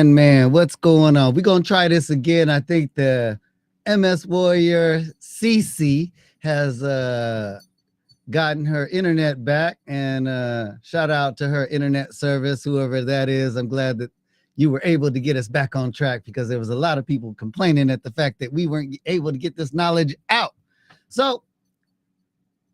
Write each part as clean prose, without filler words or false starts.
Man, what's going on? We're going to try this again. I think the MS Warrior CC has gotten her internet back, and shout out to her internet service, whoever that is. I'm glad that you were able to get us back on track, because there was a lot of people complaining at the fact that we weren't able to get this knowledge out. So,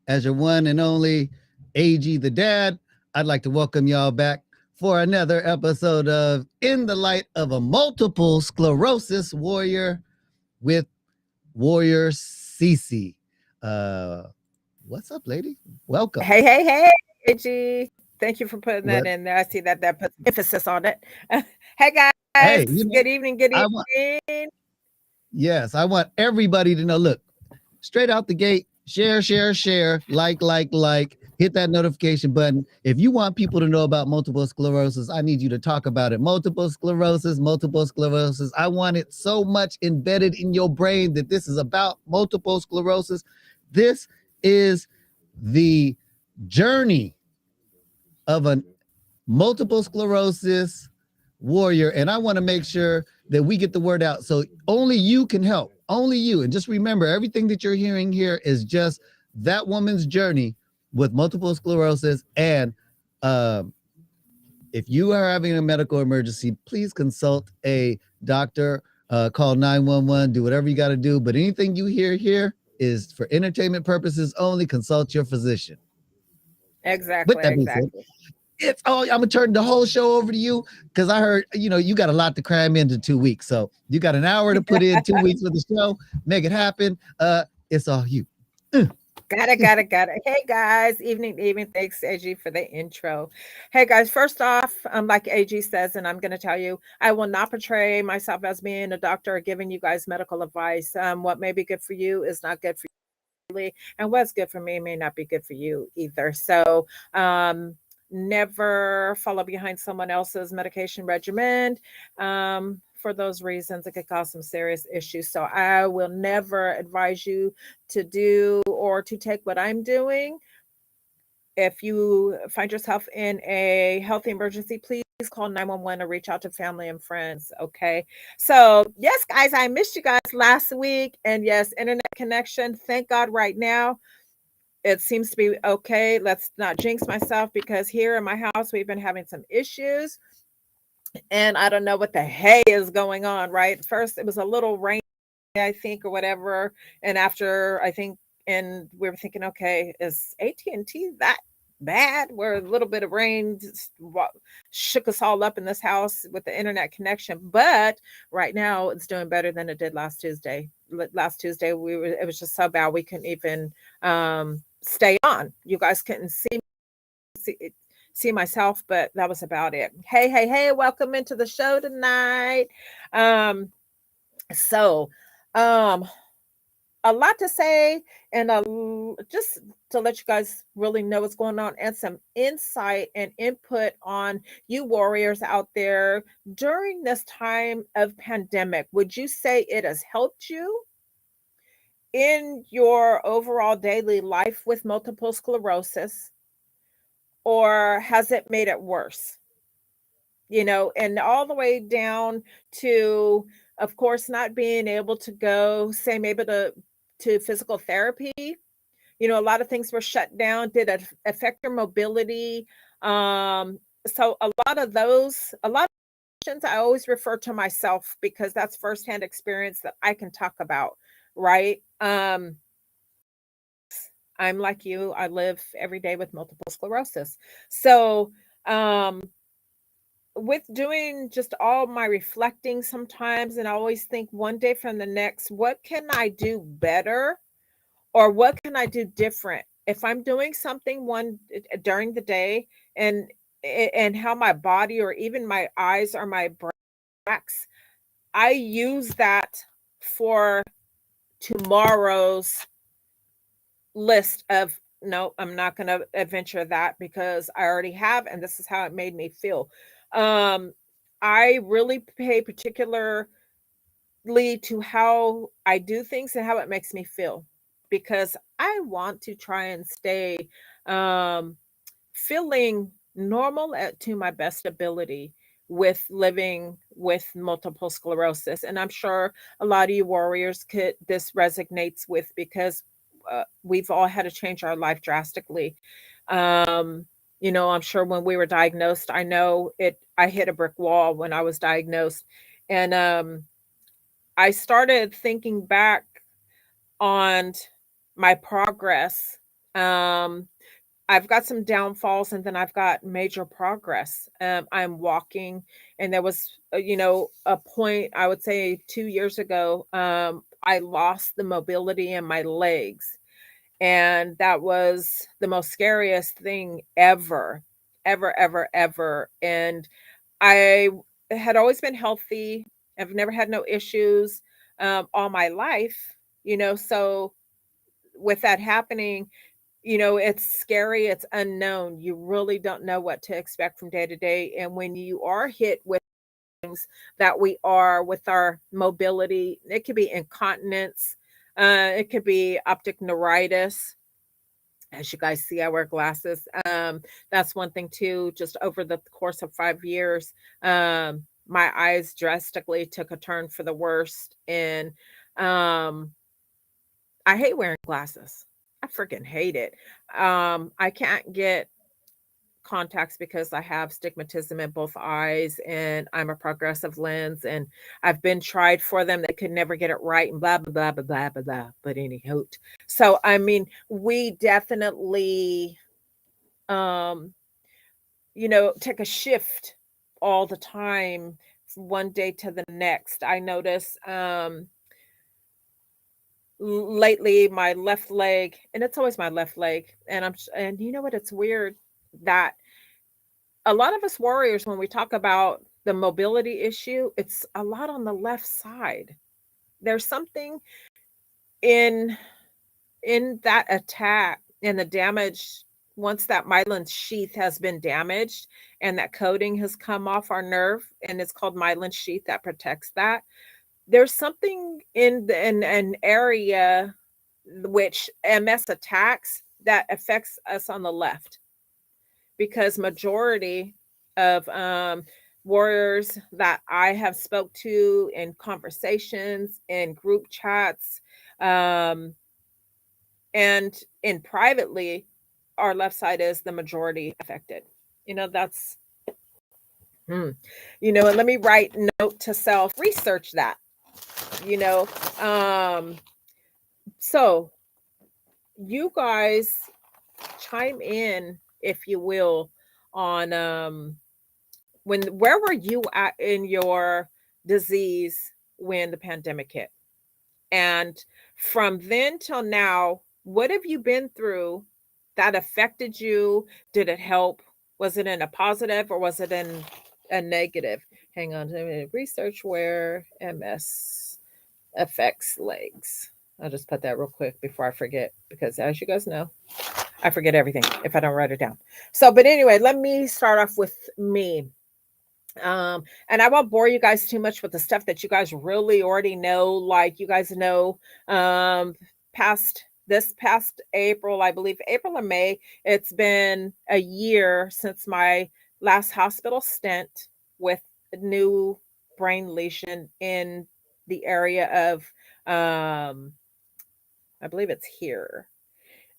as your one and only AG the Dad, I'd like to welcome y'all back for another episode of In the Light of a Multiple Sclerosis Warrior with Warrior Cece. What's up, lady? Welcome. Hey, AG. Thank you for putting that in there. I see that puts emphasis on it. Hey, guys. Hey, good evening. Yes, I want everybody to know, look, straight out the gate, share, like, hit that notification button. If you want people to know about multiple sclerosis, I need you to talk about it. Multiple sclerosis. I want it so much embedded in your brain that this is about multiple sclerosis. This is the journey of a multiple sclerosis warrior, and I want to make sure that we get the word out, so only you can help, only you. And just remember, everything that you're hearing here is just that woman's journey with multiple sclerosis. And if you are having a medical emergency, please consult a doctor, call 911, do whatever you got to do. But anything you hear here is for entertainment purposes only. Consult your physician. Exactly. It's all, I'm gonna turn the whole show over to you, because I heard you got a lot to cram into 2 weeks, so you got an hour to put in 2 weeks for the show. Make it happen. It's all you. Got it. Hey guys, evening. Thanks, AG, for the intro. Hey guys, first off, like AG says, and I'm going to tell you, I will not portray myself as being a doctor or giving you guys medical advice. What may be good for you is not good for you, and what's good for me may not be good for you either. So, never follow behind someone else's medication regimen. For those reasons, it could cause some serious issues. So I will never advise you to do or to take what I'm doing. If you find yourself in a health emergency, please call 911 or reach out to family and friends. Okay. So yes, guys, I missed you guys last week. And yes, internet connection. Thank God right now it seems to be okay. Let's not jinx myself, because here in my house, we've been having some issues. And I don't know what the hey is going on, right? First, it was a little rain, I think, or whatever. And after, I think, and we were thinking, okay, is AT&T that bad? Where a little bit of rain just shook us all up in this house with the internet connection. But right now, it's doing better than it did last Tuesday. Last Tuesday, it was just so bad we couldn't even stay on. You guys couldn't see myself, but that was about it. Hey, hey, hey, welcome into the show tonight. Um, so, um, a lot to say, and just to let you guys really know what's going on, and some insight and input on you warriors out there during this time of pandemic. Would you say it has helped you in your overall daily life with multiple sclerosis, or has it made it worse? And all the way down to, of course, not being able to go, say, maybe to physical therapy. A lot of things were shut down. Did it affect your mobility? So a lot of questions I always refer to myself because that's firsthand experience that I can talk about, right? I'm like you. I live every day with multiple sclerosis. So, um, with doing just all my reflecting sometimes, and I always think one day from the next, what can I do better or what can I do different? If I'm doing something during the day and how my body or even my eyes or my brain acts, I use that for tomorrow's list of no, I'm not going to adventure that because I already have, and this is how it made me feel. Um, I really pay particularly to how I do things and how it makes me feel because I want to try and stay um, feeling normal to my best ability with living with multiple sclerosis. And I'm sure a lot of you warriors could this resonates with because we've all had to change our life drastically. Um, I'm sure when we were diagnosed, I hit a brick wall when I was diagnosed. And I started thinking back on my progress. Um, I've got some downfalls and then I've got major progress. I'm walking, and there was, a point, I would say 2 years ago, I lost the mobility in my legs. And that was the most scariest thing ever, ever, ever, ever. And I had always been healthy. I've never had no issues all my life, so with that happening, it's scary, it's unknown. You really don't know what to expect from day to day. And when you are hit with things that we are with our mobility, it could be incontinence, it could be optic neuritis. As you guys see, I wear glasses. That's one thing too. Just over the course of 5 years, my eyes drastically took a turn for the worst, and um, I hate wearing glasses. I freaking hate it. I can't get contacts because I have stigmatism in both eyes and I'm a progressive lens, and I've been tried for them. They could never get it right and blah, blah, blah, blah, blah, blah, blah. But anywho, so I mean, we definitely, um, take a shift all the time from one day to the next. I notice, lately my left leg, and it's always my left leg, and and you know what? It's weird that a lot of us warriors, when we talk about the mobility issue, it's a lot on the left side. There's something in that attack and the damage once that myelin sheath has been damaged and that coating has come off our nerve, and it's called myelin sheath that protects that. There's something in an area which MS attacks that affects us on the left, because majority of warriors that I have spoke to in conversations, in group chats, um, and in privately, our left side is the majority affected. That's hmm. And let me write note to self, research that, you know. Um, so you guys chime in, if you will, on where were you at in your disease when the pandemic hit? And from then till now, what have you been through that affected you? Did it help? Was it in a positive or was it in a negative? Hang on, research where MS affects legs. I'll just put that real quick before I forget, because as you guys know, I forget everything if I don't write it down. So, but anyway, let me start off with me. And I won't bore you guys too much with the stuff that you guys really already know. Like you guys know, past this past April, I believe April or May, it's been a year since my last hospital stint with a new brain lesion in the area of, I believe it's here,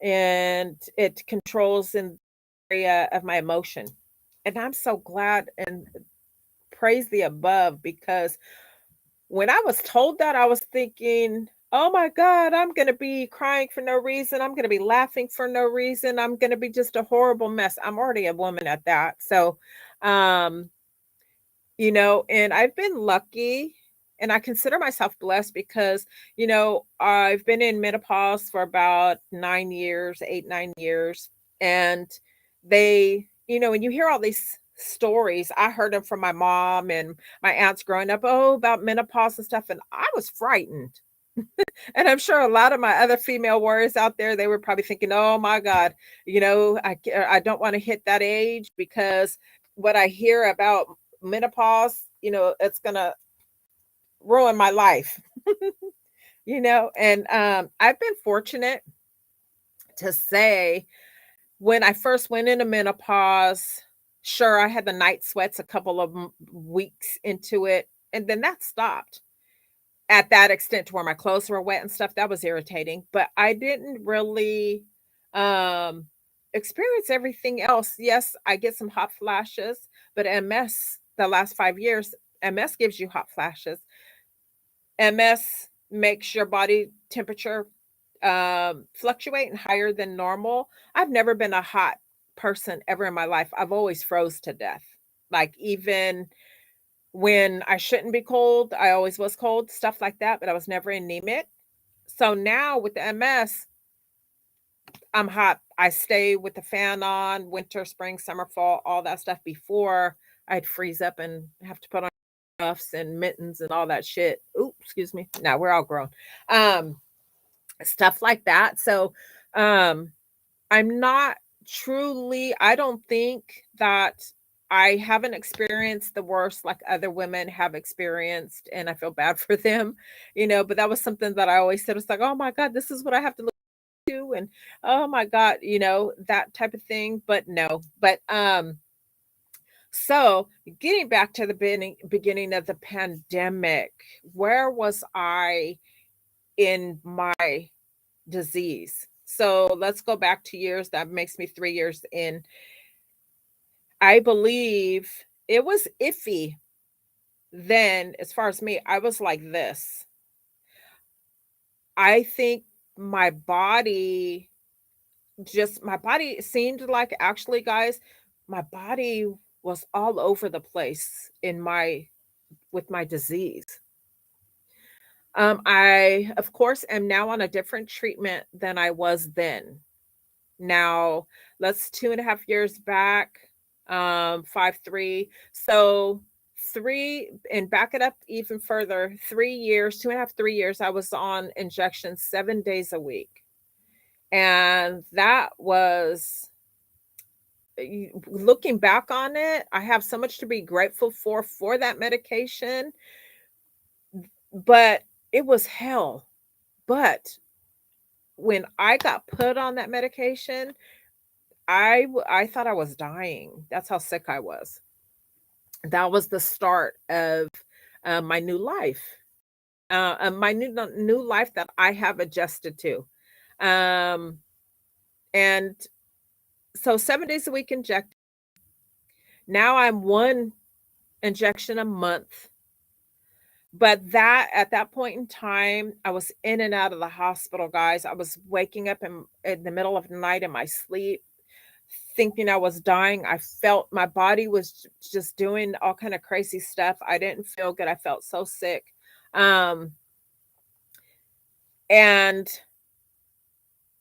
and it controls in the area of my emotion. And I'm so glad and praise the above, because when I was told that, I was thinking, oh my God, I'm going to be crying for no reason. I'm going to be laughing for no reason. I'm going to be just a horrible mess. I'm already a woman at that. So, um, and I've been lucky and I consider myself blessed because, I've been in menopause for about 9 years, 8, 9 years. And when you hear all these stories, I heard them from my mom and my aunts growing up, about menopause and stuff. And I was frightened. And I'm sure a lot of my other female warriors out there, they were probably thinking, oh my God, I don't want to hit that age, because what I hear about menopause, it's going to ruin my life, and I've been fortunate to say, when I first went into menopause, sure, I had the night sweats a couple of weeks into it, and then that stopped at that extent to where my clothes were wet and stuff. That was irritating, but I didn't really um experience everything else. Yes, I get some hot flashes, but MS, the last 5 years, MS gives you hot flashes. MS makes your body temperature fluctuate and higher than normal. I've never been a hot person ever in my life. I've always froze to death. Like, even when I shouldn't be cold, I always was cold, stuff like that, but I was never anemic. So now with the MS, I'm hot. I stay with the fan on, winter, spring, summer, fall, all that stuff. Before, I'd freeze up and have to put on cuffs and mittens and all that shit. Ooh, excuse me. Now we're all grown. Um, Stuff like that. So, um, I'm not truly, I don't think that I haven't experienced the worst like other women have experienced, and I feel bad for them, but that was something that I always said. It's like, oh my God, this is what I have to look to, and oh my God, that type of thing. But no, but so getting back to the beginning of the pandemic, where was I in my disease? So let's go back 2 years. That makes me 3 years in. I believe it was iffy then. As far as me, I was like this. I think my body, my body seemed like, actually, guys, my body was all over the place with my disease. I, of course, am now on a different treatment than I was then. Now, let's 2.5 years back, 5, 3. So 3, and back it up even further, 3 years, 2.5, 3 years, I was on injections 7 days a week. And that was, looking back on it, I have so much to be grateful for that medication, but it was hell. But when I got put on that medication, I thought I was dying. That's how sick I was. That was the start of my new life, my new life that I have adjusted to. Um, and so 7 days a week inject. Now I'm one injection a month. But that, at that point in time, I was in and out of the hospital, guys. I was waking up in the middle of the night in my sleep, thinking I was dying. I felt my body was just doing all kind of crazy stuff. I didn't feel good. I felt so sick. Um, and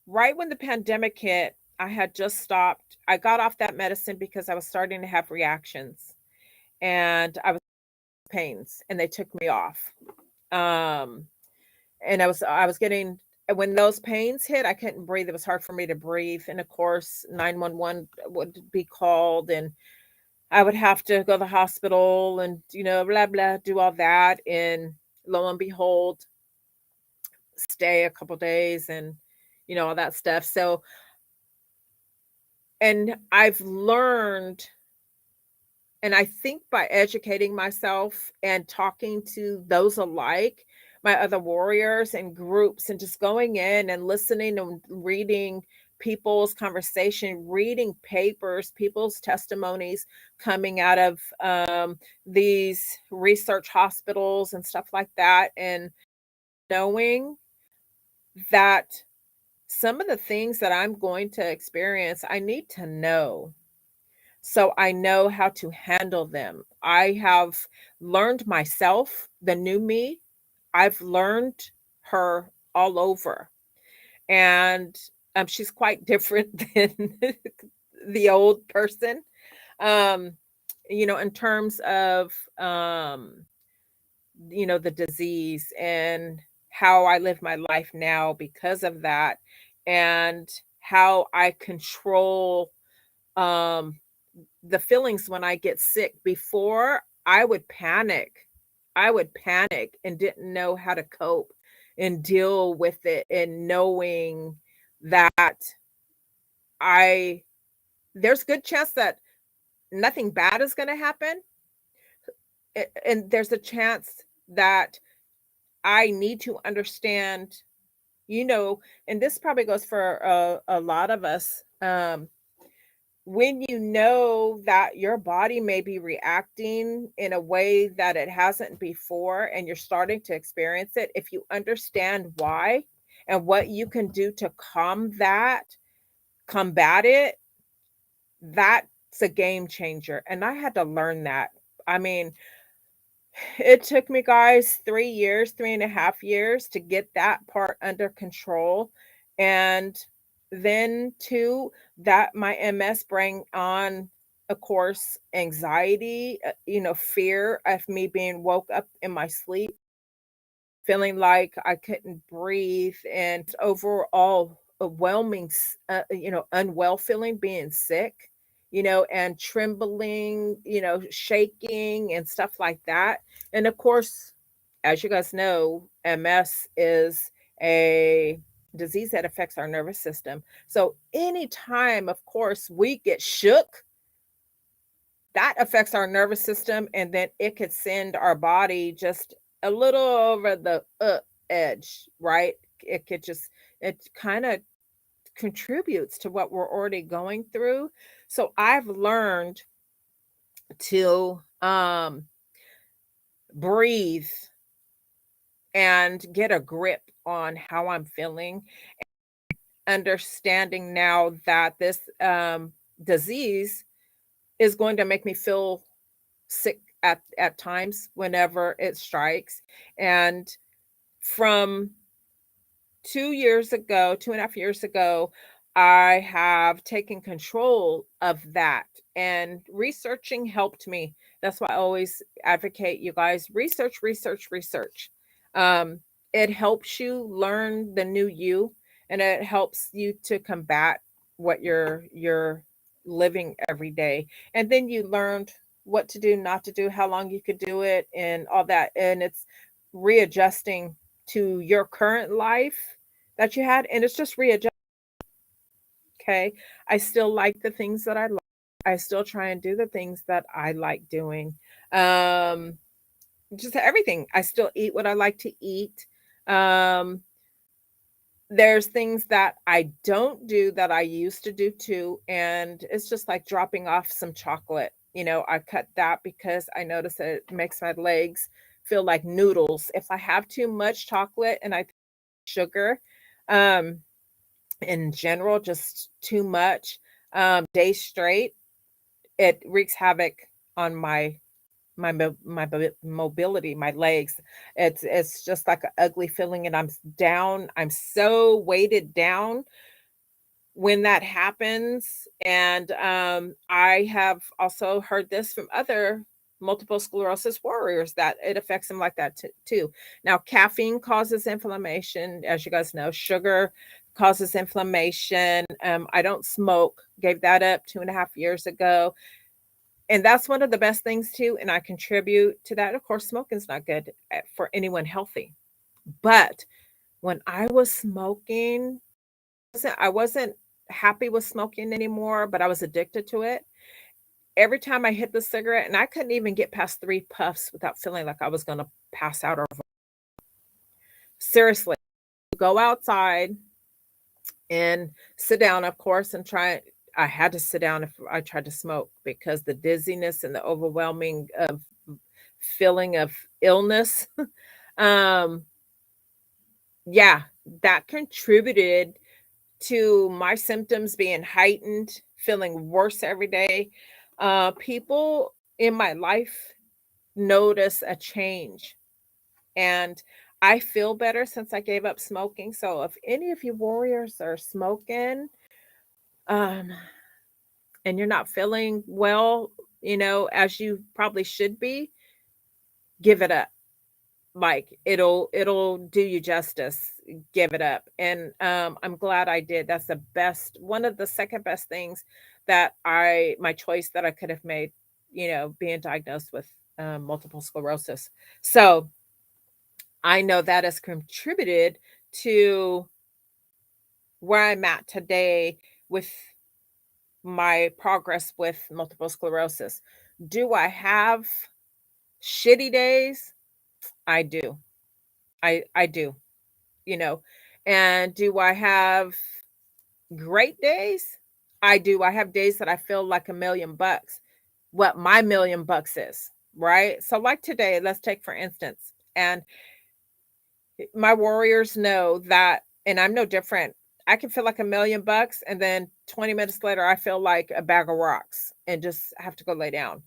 right when the pandemic hit, I had just stopped. I got off that medicine because I was starting to have reactions, and I was pains, and they took me off. Um, and I was getting, when those pains hit, I couldn't breathe. It was hard for me to breathe, and of course, 911 would be called, and I would have to go to the hospital and, blah blah, do all that, and lo and behold, stay a couple days and all that stuff. So, and I've learned, and I think by educating myself and talking to those alike, my other warriors and groups, and just going in and listening and reading people's conversation, reading papers, people's testimonies coming out of these research hospitals and stuff like that, and knowing that some of the things that I'm going to experience, I need to know, so I know how to handle them. I have learned myself, the new me, I've learned her all over. And she's quite different than the old person. Um, in terms of the disease and how I live my life now because of that, and how I control um the feelings when I get sick. Before, I would panic. I would panic and didn't know how to cope and deal with it, and knowing that I there's good chance that nothing bad is going to happen, and there's a chance that I need to understand, and this probably goes for a lot of us. When you know that your body may be reacting in a way that it hasn't before, and you're starting to experience it, if you understand why and what you can do to combat it, that's a game changer. And I had to learn that. I mean, it took me, guys, 3 years, 3.5 years to get that part under control. And then, too, that my MS bring on, of course, anxiety, fear of me being woke up in my sleep, feeling like I couldn't breathe, and overall overwhelming, unwell feeling, being sick, and trembling, shaking and stuff like that. And of course, as you guys know, MS is a disease that affects our nervous system. So anytime, of course, we get shook, that affects our nervous system, and then it could send our body just a little over the edge, right? It kind of contributes to what we're already going through. So I've learned to breathe and get a grip on how I'm feeling, understanding now that this disease is going to make me feel sick at times whenever it strikes. And from 2 years ago, 2.5 years ago, I have taken control of that, and researching helped me. That's why I always advocate, you guys, research, research, research. Um, it helps you learn the new you, and it helps you to combat what you're living every day. And then you learned what to do, not to do, how long you could do it, and all that. And it's readjusting to your current life that you had, and it's just readjust. Okay, I still like the things that I like. I still try and do the things that I like doing. Um, just everything. I still eat what I like to eat. Um, there's things that I don't do that I used to do too, and it's just like dropping off some chocolate. I cut that because I notice that it makes my legs feel like noodles. If I have too much chocolate, and I sugar, um, in general, just too much, days straight, it wreaks havoc on my mobility, my legs. It's just like an ugly feeling, and I'm down. I'm so weighted down when that happens, and I have also heard this from other multiple sclerosis warriors that it affects them like that too. Now, caffeine causes inflammation, as you guys know. Sugar causes inflammation. I don't smoke. Gave that up 2.5 years ago, and that's one of the best things too. And I contribute to that. Of course, smoking's not good for anyone healthy, but when I was smoking, I wasn't happy with smoking anymore, but I was addicted to it. Every time I hit the cigarette, and I couldn't even get past 3 puffs without feeling like I was going to pass out. Or seriously, go outside and sit down, of course, and try. I had to sit down if I tried to smoke, because the dizziness and the overwhelming of feeling of illness, um, yeah, that contributed to my symptoms being heightened, feeling worse every day. People in my life notice a change, and I feel better since I gave up smoking. So if any of you warriors are smoking, um, and you're not feeling well, as you probably should be, give it up. Like, it'll do you justice. Give it up. And I'm glad I did. That's the best, one of the second best things that my choice that I could have made, being diagnosed with multiple sclerosis. So I know that has contributed to where I'm at today with my progress with multiple sclerosis. Do I have shitty days? I do. I do, you know. And do I have great days? I do. I have days that I feel like $1,000,000, what my $1,000,000 is, right? So like today, let's take for instance, and my warriors know that, and I'm no different. I can feel like $1,000,000, and then 20 minutes later, I feel like a bag of rocks and just have to go lay down.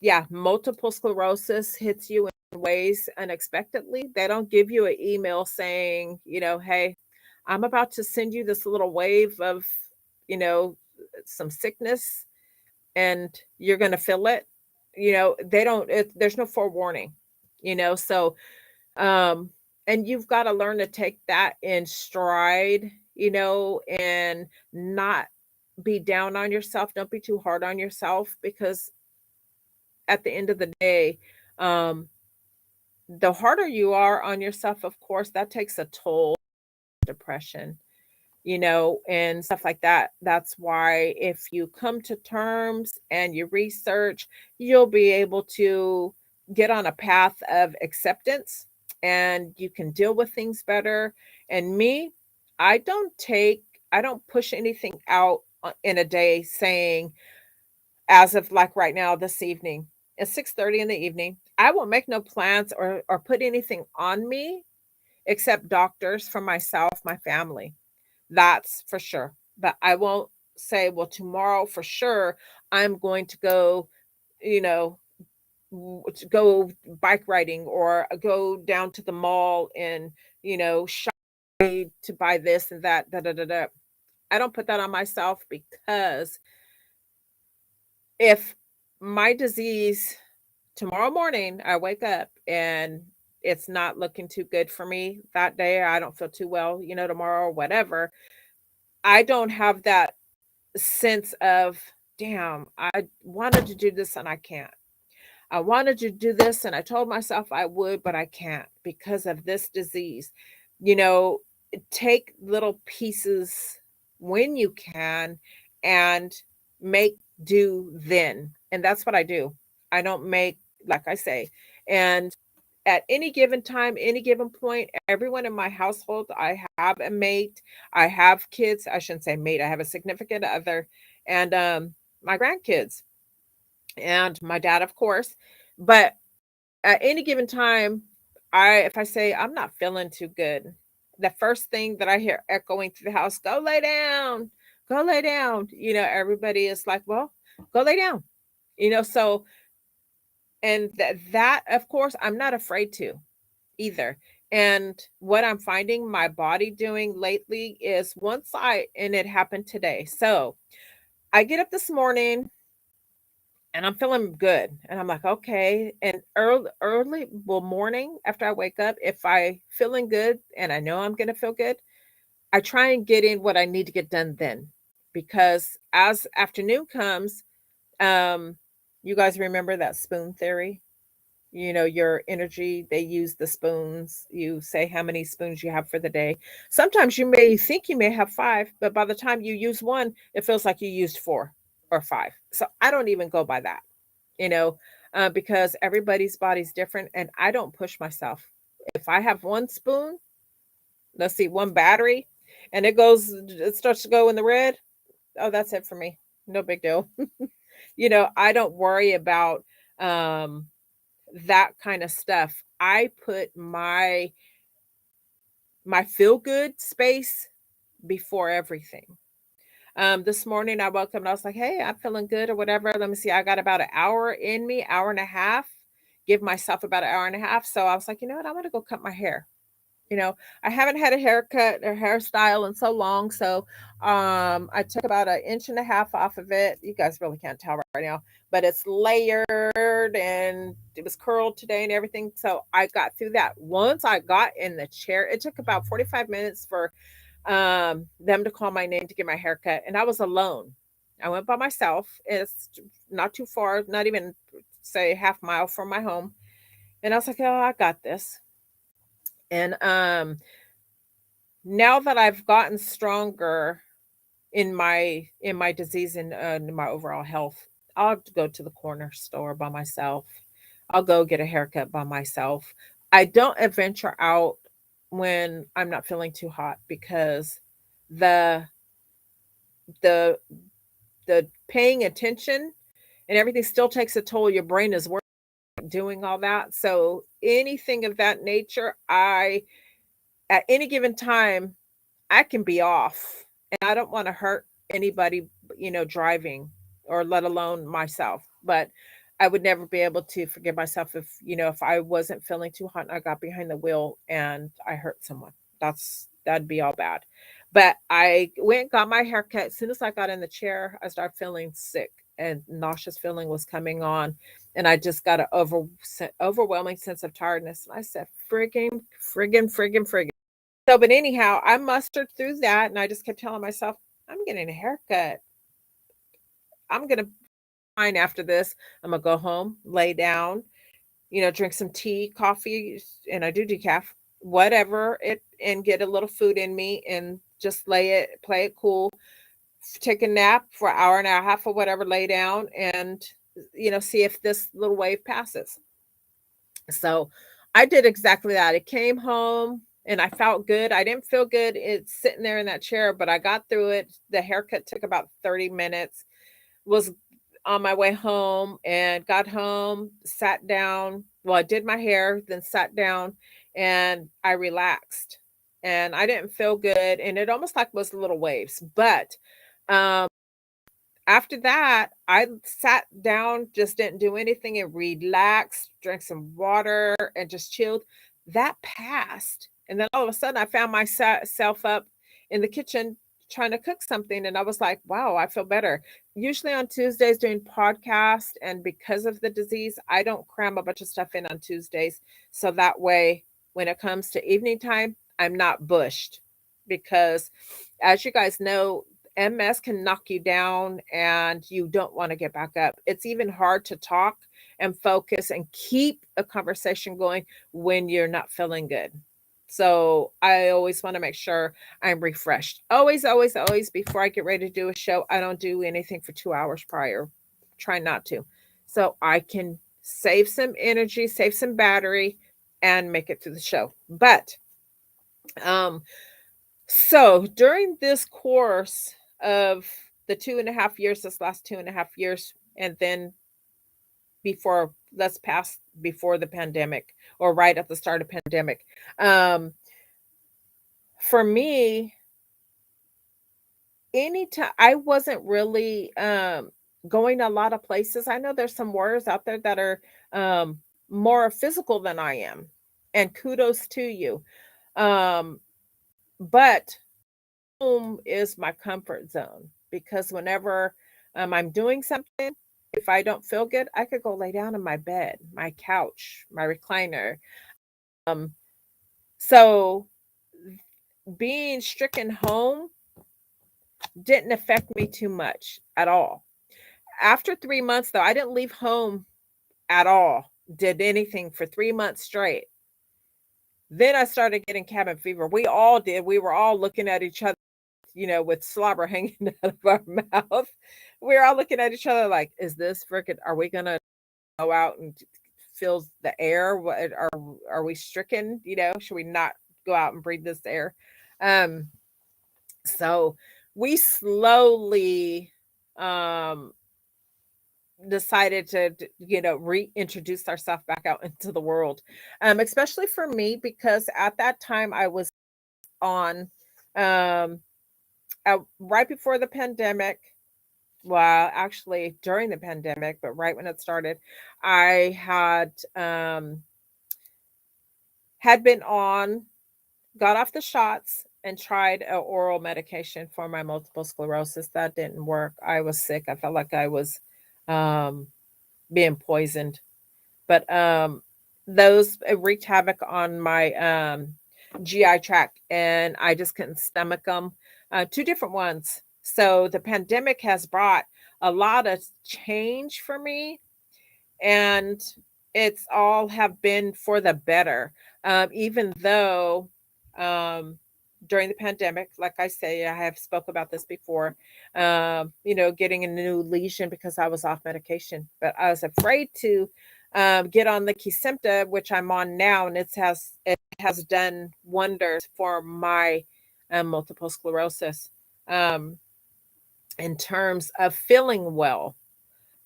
Yeah, multiple sclerosis hits you in ways unexpectedly. They don't give you an email saying, hey, I'm about to send you this little wave of, you know, some sickness, and you're going to feel it. They don't, there's no forewarning, so um, and you've got to learn to take that in stride, and not be down on yourself. Don't be too hard on yourself, because at the end of the day, um, the harder you are on yourself, of course, that takes a toll. Depression, and stuff like that. That's why if you come to terms and you research, you'll be able to get on a path of acceptance, and you can deal with things better. And me, I don't take, I don't push anything out in a day saying, as of like right now, this evening, at 6:30 in the evening, I won't make no plans or put anything on me except doctors for myself, my family. That's for sure. But I won't say, well, tomorrow for sure, I'm going to go, you know, to go bike riding, or go down to the mall and, shop to buy this and that. Da, da, da, da. I don't put that on myself, because if my disease, tomorrow morning, I wake up and it's not looking too good for me that day, I don't feel too well, tomorrow or whatever, I don't have that sense of, damn, I wanted to do this and I can't. I wanted to do this and I told myself I would, but I can't because of this disease. You know, take little pieces when you can, and make do then. And that's what I do. I don't make, like I say, and at any given time, any given point, everyone in my household, I have a mate, I have kids. I shouldn't say mate, I have a significant other, and my grandkids, and my dad, of course. But at any given time, if I say I'm not feeling too good, the first thing that I hear echoing through the house, go lay down, go lay down. Everybody is like, well, go lay down. So, and that of course I'm not afraid to either. And what I'm finding my body doing lately is and it happened today. So I get up this morning and I'm feeling good. And I'm like, okay. And well, morning after I wake up, if I feeling good and I know I'm going to feel good, I try and get in what I need to get done then. Because as afternoon comes, um, you guys remember that spoon theory? Your energy, they use the spoons. You say how many spoons you have for the day. Sometimes you may think you may have five, but by the time you use one, it feels like you used four or five. So I don't even go by that, you know, because everybody's body's different and I don't push myself. If I have one spoon, let's see, one battery, and it starts to go in the red, oh, that's it for me. No big deal. I don't worry about um that kind of stuff. I put my feel good space before everything. This morning I woke up and I was like, hey, I'm feeling good or whatever. Let me see. I got about an hour in me, hour and a half. Give myself about an hour and a half. So I was like, you know what? I'm gonna go cut my hair. You know, I haven't had a haircut or hairstyle in so long. So I took about an inch and a half off of it. You guys really can't tell right now, but it's layered and it was curled today and everything. So I got through that. Once I got in the chair, it took about 45 minutes for them to call my name to get my haircut. And I was alone. I went by myself. It's not too far, not even say half mile from my home. And I was like, oh, I got this. And now that I've gotten stronger in my disease and in my overall health, I'll go to the corner store by myself. I'll go get a haircut by myself. I don't venture out when I'm not feeling too hot because the the the paying attention and everything still takes a toll. Your brain is working doing all that. So anything of that nature, I at any given time I can be off and I don't want to hurt anybody, driving or let alone myself. But I would never be able to forgive myself if I wasn't feeling too hot and I got behind the wheel and I hurt someone. That'd be all bad. But I went and got my hair cut. As soon as I got in the chair, I started feeling sick and nauseous feeling was coming on. And I just got an overwhelming sense of tiredness. And I said, friggin'. So, but anyhow, I mustered through that and I just kept telling myself, I'm getting a haircut. I'm going to fine after this. I'm going to go home, lay down, drink some tea, coffee, and I do decaf, whatever it, and get a little food in me and just play it cool, take a nap for an hour and a half or whatever, lay down and, see if this little wave passes. So I did exactly that. I came home and I felt good. I didn't feel good. It's sitting there in that chair, but I got through it. The haircut took about 30 minutes, was on my way home and got home, sat down. Well, I did my hair, then sat down and I relaxed and I didn't feel good. And it almost like was little waves, but, um, after that, I sat down, just didn't do anything and relaxed, drank some water and just chilled. That passed. And then all of a sudden, I found myself up in the kitchen trying to cook something. And I was like, wow, I feel better. Usually on Tuesdays doing podcast, and because of the disease, I don't cram a bunch of stuff in on Tuesdays. So that way, when it comes to evening time, I'm not bushed because as you guys know, MS can knock you down and you don't want to get back up. It's even hard to talk and focus and keep a conversation going when you're not feeling good. So I always want to make sure I'm refreshed. Always, always, always before I get ready to do a show, I don't do anything for 2 hours prior. Try not to. So I can save some energy, save some battery, and make it through the show. But um, so during this course of the 2.5 years, this last 2.5 years, and then before, let's pass before the pandemic or right at the start of pandemic. Um, for me, anytime I wasn't really going a lot of places. I know there's some warriors out there that are more physical than I am. and kudos to you. Um, but home is my comfort zone because whenever I'm doing something, if I don't feel good, I could go lay down in my bed, my couch, my recliner. Um, so being stricken home didn't affect me too much at all. After 3 months, though, I didn't leave home at all, did anything for 3 months straight. Then I started getting cabin fever. We all did. We were all looking at each other, with slobber hanging out of our mouth. We were all looking at each other like, is this freaking, are we going to go out and feel the air? What are we stricken? Should we not go out and breathe this air? Um, so we slowly um decided to reintroduce ourselves back out into the world, especially for me because at that time I was on um right before the pandemic. Well, actually during the pandemic, but right when it started, I had been on, got off the shots and tried a oral medication for my multiple sclerosis. That didn't work. I was sick. I felt like I was um being poisoned. But those wreaked havoc on my GI tract, and I just couldn't stomach them. Two different ones. So the pandemic has brought a lot of change for me, and it's all have been for the better. Even though um, during the pandemic, like I say, I have spoke about this before. Getting a new lesion because I was off medication, but I was afraid to get on the Kesimpta, which I'm on now, and it has done wonders for my multiple sclerosis um, in terms of feeling well.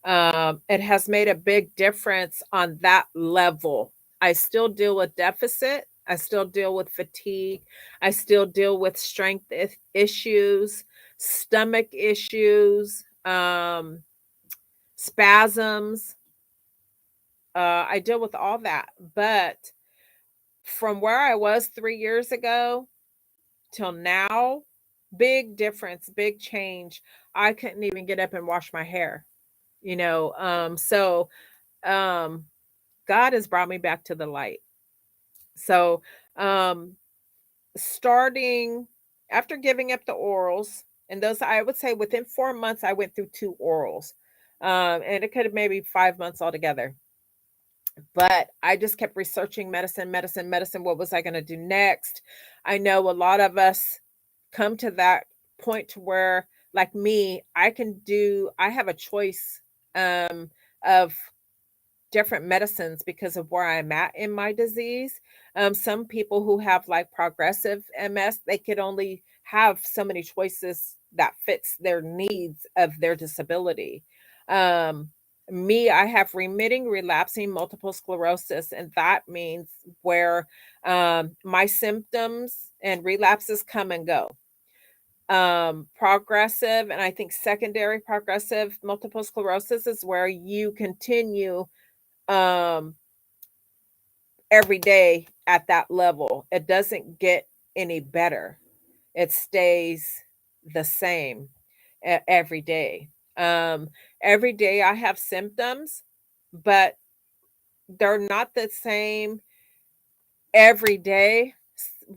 It has made a big difference on that level. I still deal with deficit. I still deal with fatigue. I still deal with strength issues, stomach issues, spasms. I deal with all that. But from where I was 3 years ago till now, big difference, big change. I couldn't even get up and wash my hair, so um God has brought me back to the light. So, um, starting after giving up the orals, and those I would say within 4 months, I went through two orals, and it could have maybe 5 months altogether. But I just kept researching medicine, medicine, medicine. What was I going to do next? I know a lot of us come to that point to where, like me, I have a choice of different medicines because of where I'm at in my disease. Some people who have like progressive MS, they could only have so many choices that fits their needs of their disability. Um, Me, I have remitting, relapsing multiple sclerosis, and that means where my symptoms and relapses come and go. Progressive, and I think secondary progressive multiple sclerosis is where you continue um every day at that level. It doesn't get any better. It stays the same every day. Um every day I have symptoms, but they're not the same every day.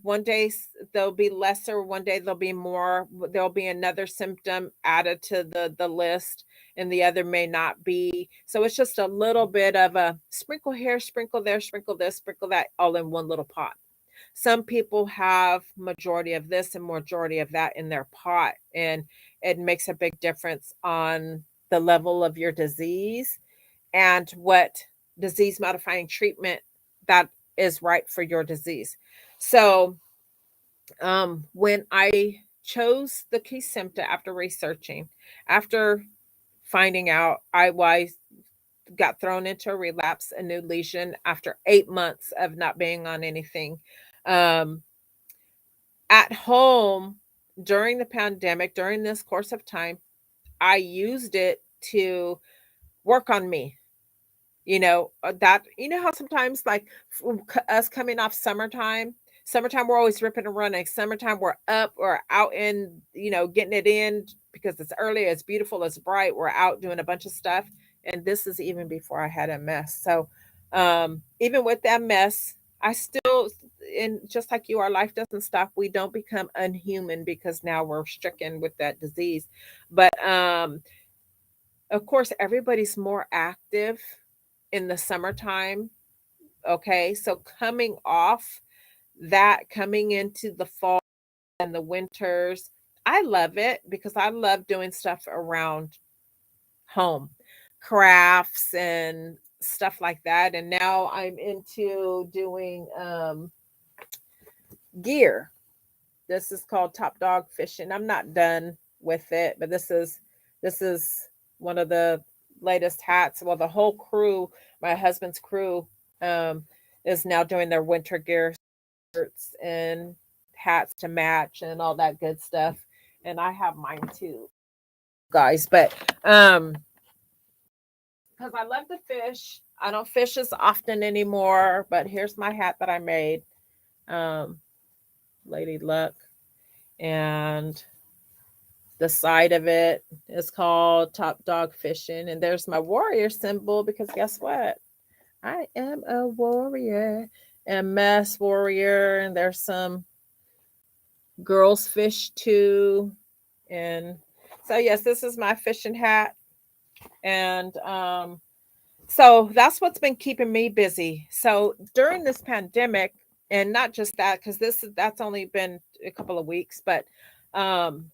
One day there'll be lesser, one day there'll be more, there'll be another symptom added to the list, and the other may not be. So it's just a little bit of a sprinkle here, sprinkle there, sprinkle this, sprinkle that, all in one little pot. Some people have majority of this and majority of that in their pot, and it makes a big difference on the level of your disease and what disease modifying treatment that is right for your disease. So, when I chose the Kesimpta after researching, after finding out I got thrown into a relapse, a new lesion after 8 months of not being on anything. Um, at home during the pandemic, during this course of time, I used it to work on me, That, how sometimes like us coming off summertime, we're always ripping and running. Summertime, we're up or out in, getting it in because it's early, it's beautiful, it's bright. We're out doing a bunch of stuff. And this is even before I had MS. So, even with that mess, I still, and just like you, our life doesn't stop. We don't become unhuman because now we're stricken with that disease. But, of course, everybody's more active in the summertime. Okay. So coming into the fall and the winters, I love it because I love doing stuff around home, crafts and stuff like that. And now I'm into doing gear. This is called Top Dog Fishing. I'm not done with it, but this is one of the latest hats. Well, the whole crew, my husband's crew, um, is now doing their winter gear, shirts and hats to match and all that good stuff. And I have mine too, guys. But because I love to fish, I don't fish as often anymore. But here's my hat that I made, um, Lady Luck, and the side of it is called Top Dog Fishing. And there's my warrior symbol because guess what? I am a warrior and mess warrior. And there's some girls fish too. And so, yes, this is my fishing hat. And so that's what's been keeping me busy. So during this pandemic, and not just that, because that's only been a couple of weeks, but um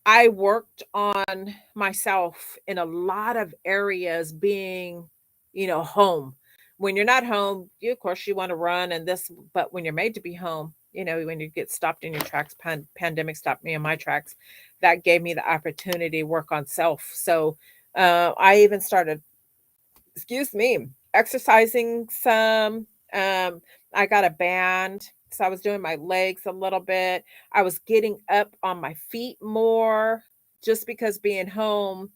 I worked on myself in a lot of areas being, home. When you're not home, of course, you want to run and this, but when you're made to be home, when you get stopped in your tracks, pandemic stopped me in my tracks, that gave me the opportunity to work on self. So I even started, excuse me, exercising some. Um, I got a band. So I was doing my legs a little bit. I was getting up on my feet more just because being home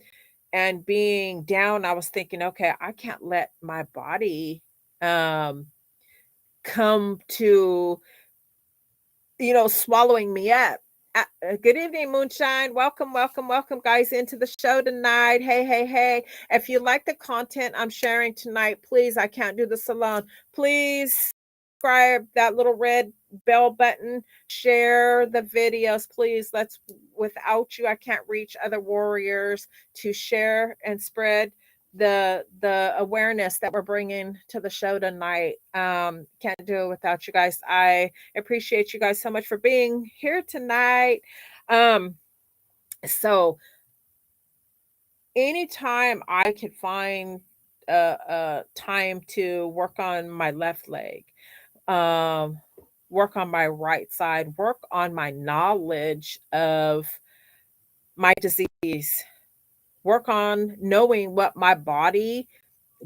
and being down, I was thinking, okay, I can't let my body um come to, swallowing me up. Good evening, Moonshine. Welcome, welcome, welcome, guys, into the show tonight. Hey, hey, hey. If you like the content I'm sharing tonight, please, I can't do this alone. Please subscribe, that little red bell button, share the videos, please. Without you, I can't reach other warriors to share and spread the awareness that we're bringing to the show tonight. Can't do it without you guys. I appreciate you guys so much for being here tonight. So anytime I could find time to work on my left leg, um, work on my right side, work on my knowledge of my disease, work on knowing what my body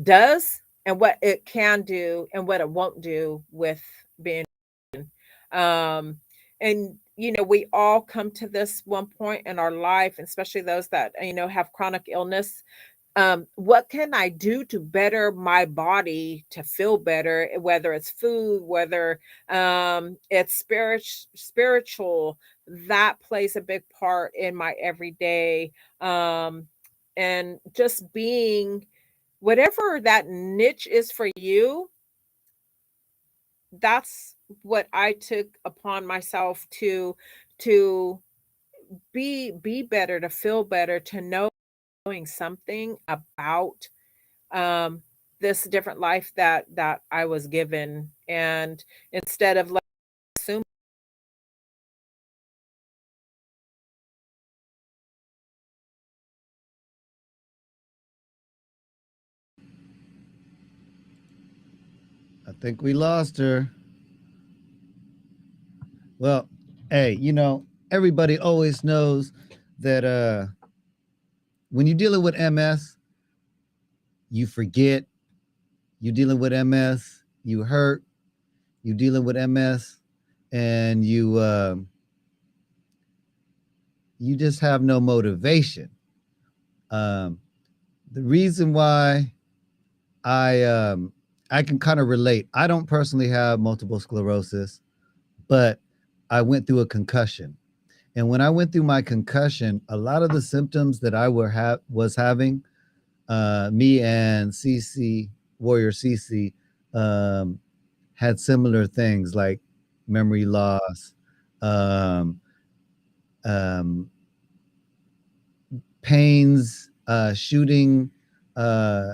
does and what it can do and what it won't do with being um and we all come to this one point in our life, especially those that have chronic illness. What can I do to better my body to feel better, whether it's food, whether it's spiritual, that plays a big part in my everyday, and just being whatever that niche is for you. That's what I took upon myself to be better, to feel better, to knowing something about um this different life that I was given. And instead of like assume I think we lost her. Well, hey, everybody always knows that when you're dealing with MS, you forget. You're dealing with MS, you hurt. You're dealing with MS, and you just have no motivation. Um, the reason why I can kind of relate. I don't personally have multiple sclerosis, but I went through a concussion. And when I went through my concussion, a lot of the symptoms that I was having, me and CC Warrior CC um, had similar things like memory loss, um, um, pains, shooting, uh,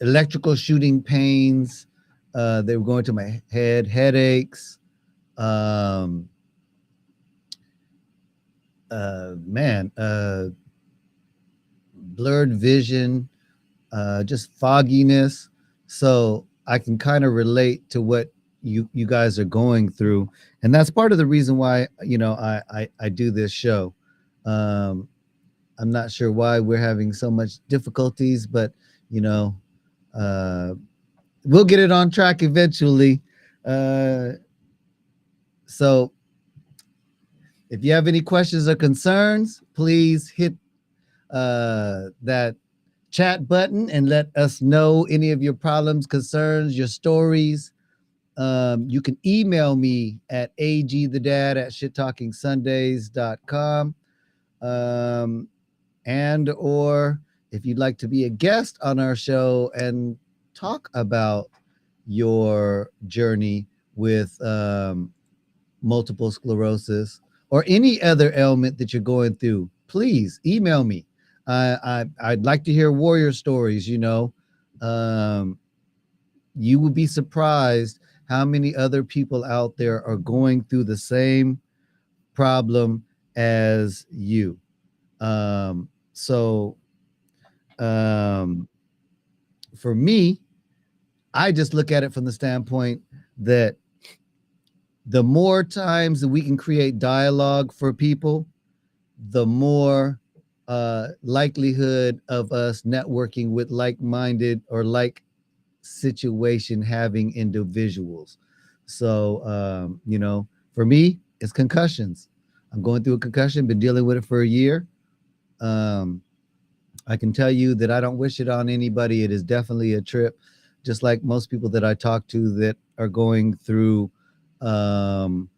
electrical shooting pains. They were going to my head, headaches. Um, man, blurred vision, just fogginess. So I can kind of relate to what you guys are going through, and that's part of the reason why I do this show. Um, I'm not sure why we're having so much difficulties, but you know, uh, we'll get it on track eventually. Uh, so if you have any questions or concerns, please hit that chat button and let us know any of your problems, concerns, your stories. You can email me at agthedad@shittalkingsundays.com. And or if you'd like to be a guest on our show and talk about your journey with multiple sclerosis or any other ailment that you're going through, please email me. I'd like to hear warrior stories. Um, you will be surprised how many other people out there are going through the same problem as you. So um, for me, I just look at it from the standpoint that the more times that we can create dialogue for people, the more likelihood of us networking with like-minded or like situation having individuals. So, for me, it's concussions. I'm going through a concussion, been dealing with it for a year. Um, I can tell you that I don't wish it on anybody. It is definitely a trip, just like most people that I talk to that are going through um,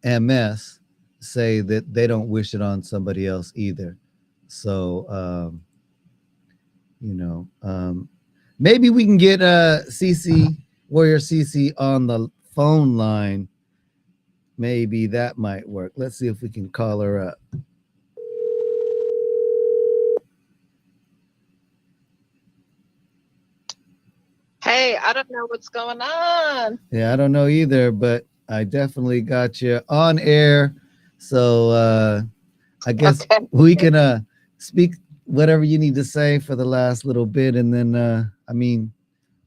MS say that they don't wish it on somebody else either. So, you know, um, maybe we can get CC Warrior CC on the phone line. Maybe that might work. Let's see if we can call her up. Hey, I don't know what's going on. Yeah, I don't know either, but I definitely got you on air. So I guess Okay. we can speak whatever you need to say for the last little bit, and then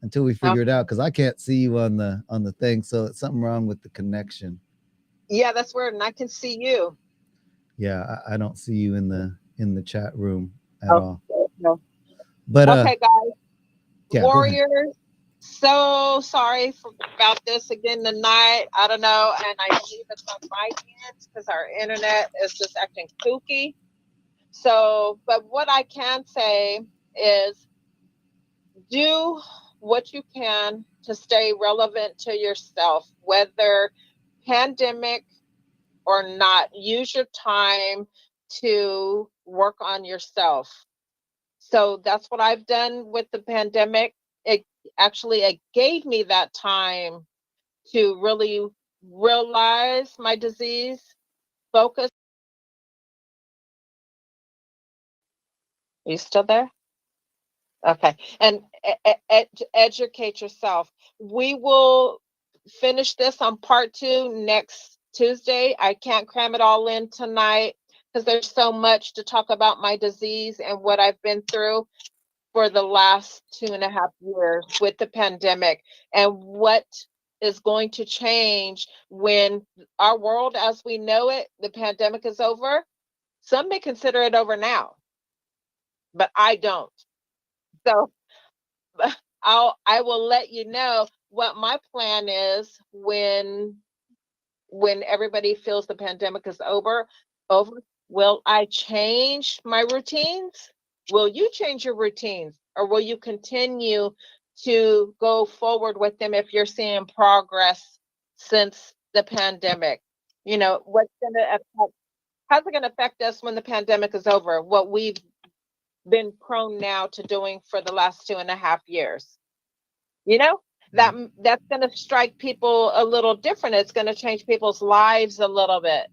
until we Oh, figure it out, because I can't see you on the thing, so it's something wrong with the connection. yeah, that's weird. And I can see you. Yeah, I don't see you in the chat room at Oh, all. no. But Okay, guys. yeah, go ahead. Warriors, so sorry about this again tonight. I don't know. And I believe it's on my end because our internet is just acting kooky. So, but what I can say is do what you can to stay relevant to yourself, whether pandemic or not. Use your time to work on yourself. So that's what I've done with the pandemic. It gave me that time to really realize my disease, focus. Are you still there? Okay. And educate yourself. We will finish this on part 2 next Tuesday. I can't cram it all in tonight because there's so much to talk about my disease and what I've been through for the last 2.5 years with the pandemic and what is going to change when our world as we know it, the pandemic is over. Some may consider it over now, but I don't. So I will let you know what my plan is when everybody feels the pandemic is over. Will I change my routines? Will you change your routines, or will you continue to go forward with them if you're seeing progress since the pandemic? You know, how's it going to affect us when the pandemic is over? What we've been prone now to doing for the last 2.5 years. You know, that's going to strike people a little different. It's going to change people's lives a little bit.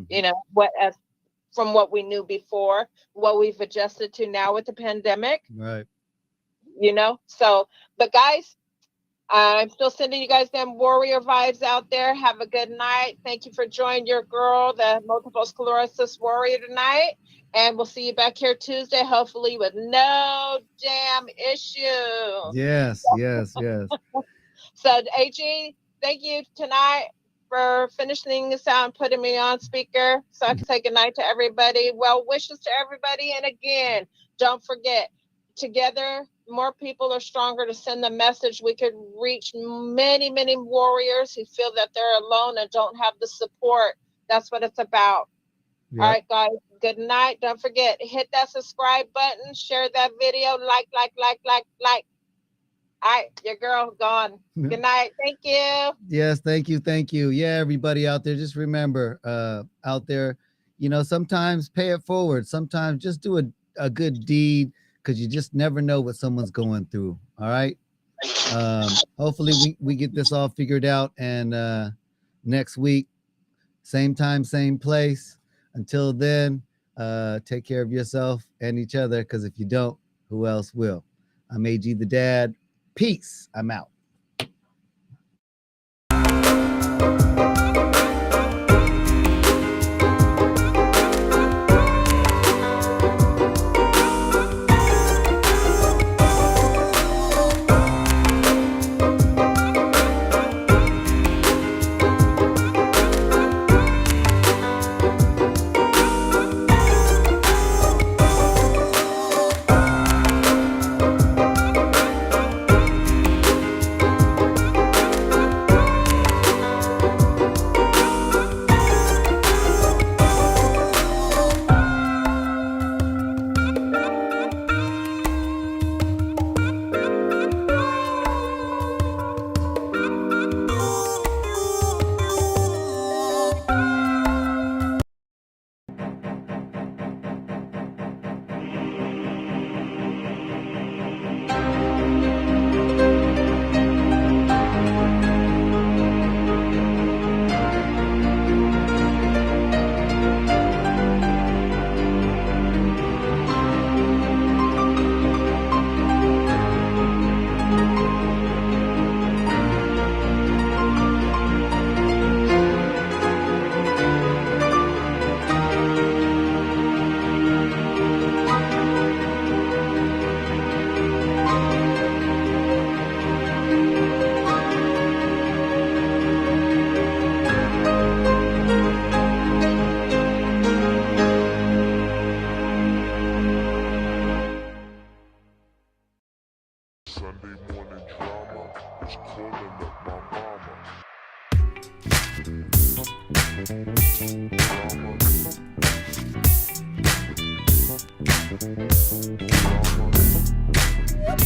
You know, from what we knew before, what we've adjusted to now with the pandemic. Right. You know, so, but guys, I'm still sending you guys them warrior vibes out there. Have a good night. Thank you for joining your girl, the multiple sclerosis warrior, tonight. And we'll see you back here Tuesday, hopefully with no damn issue. Yes. So, AG, thank you tonight for finishing this out and putting me on speaker so I can say goodnight to everybody. Well wishes to everybody. And again, don't forget, together, more people are stronger to send the message. We could reach many, many warriors who feel that they're alone and don't have the support. That's what it's about. Yep. All right, guys. Good night. Don't forget, hit that subscribe button, share that video, like. All right, your girl gone. Good night. Thank you. Yes, thank you. Yeah, everybody out there, just remember, out there, you know, sometimes pay it forward. Sometimes just do a good deed, because you just never know what someone's going through. All right. Hopefully we get this all figured out, and next week, same time, same place. Until then, take care of yourself and each other, because if you don't, who else will? I'm AG the Dad. Peace. I'm out. Sunday morning drama is calling up my mama. Drama.